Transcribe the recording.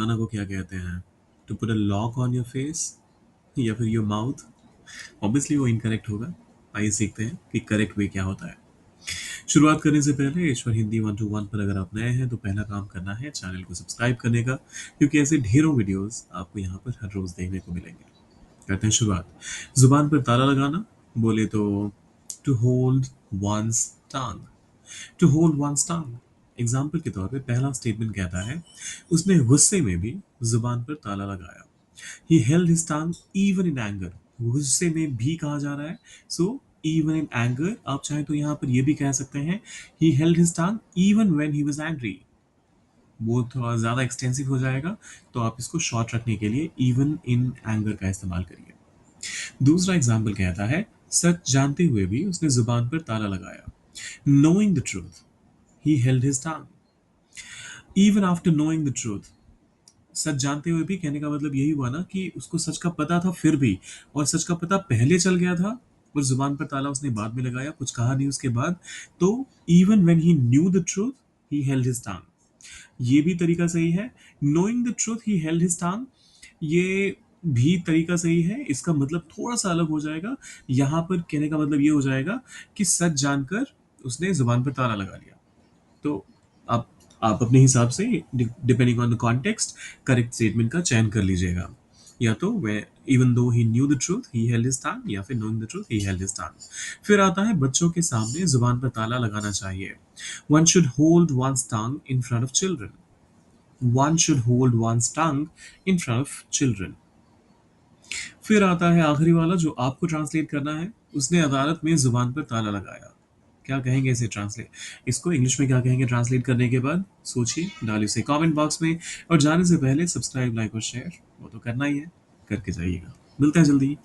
गाना को क्या कहते हैं? To put a lock on your face या फिर योर माउथ? ऑब्वियसली वो इनकरेक्ट होगा। आइए सीखते हैं कि करेक्ट वे क्या होता है। शुरुआत करने से पहले ईश्वर हिंदी 121 पर अगर आप नए हैं तो पहला काम करना है चैनल को सब्सक्राइब करने का, क्योंकि ऐसे ढेरों वीडियोस आपको यहाँ पर हर रोज देखने को मिलेंगे। करते हैं शुरुआत। जुबान पर ताला लगाना बोले तो to hold one's tongue. To hold one's tongue. Example के तौर पे पहला स्टेटमेंट कहता है उसने गुस्से में भी जुबान पर ताला लगाया। ही held his tongue even in anger. गुस्से में भी कहा जा रहा है, सो इवन इन एंगर आप चाहें तो यहां पर यह भी कह सकते हैं ही held his tongue even when he was angry. वो थोड़ा ज्यादा एक्सटेंसिव हो जाएगा, तो आप इसको शॉर्ट रखने के लिए इवन इन एंगर का इस्तेमाल करिए। दूसरा एग्जाम्पल कहता है सच जानते हुए भी उसने जुबान पर ताला लगाया। Knowing the truth he held his tongue even after knowing the truth. सच जानते हुए भी कहने का मतलब यही हुआ ना कि उसको सच का पता था फिर भी, और सच का पता पहले चल गया था और जुबान पर ताला उसने बाद में लगाया, कुछ कहा नहीं उसके बाद। तो even when he new the truth he held his टंग। ये भी तरीका सही है। Knowing the truth he held his टंग, ये भी तरीका सही है। इसका मतलब थोड़ा सा अलग हो जाएगा। यहां पर कहने का मतलब ये हो जाएगा कि सच जानकर उसने जुबान पर ताला लगा लिया। तो आप आप अपने हिसाब से depending on the context correct statement का चयन कर लीजिएगा। या तो way even though he new the truth he held his टंग, या फिर knowing the truth he held his टंग। फिर आता है बच्चों के सामने जुबान पर ताला लगाना चाहिए। One should hold one's tongue in front of children. One should hold one's tongue in front of children. फिर आता है आखिरी वाला जो आपको ट्रांसलेट करना है। उसने अदालत में जुबान पर ताला लगाया। क्या कहेंगे इसे ट्रांसलेट, इसको इंग्लिश में क्या कहेंगे ट्रांसलेट करने के बाद? सोचिए, डालिए उसे कमेंट बॉक्स में। और जाने से पहले सब्सक्राइब, लाइक और शेयर वो तो करना ही है, करके जाइएगा। मिलते हैं जल्दी।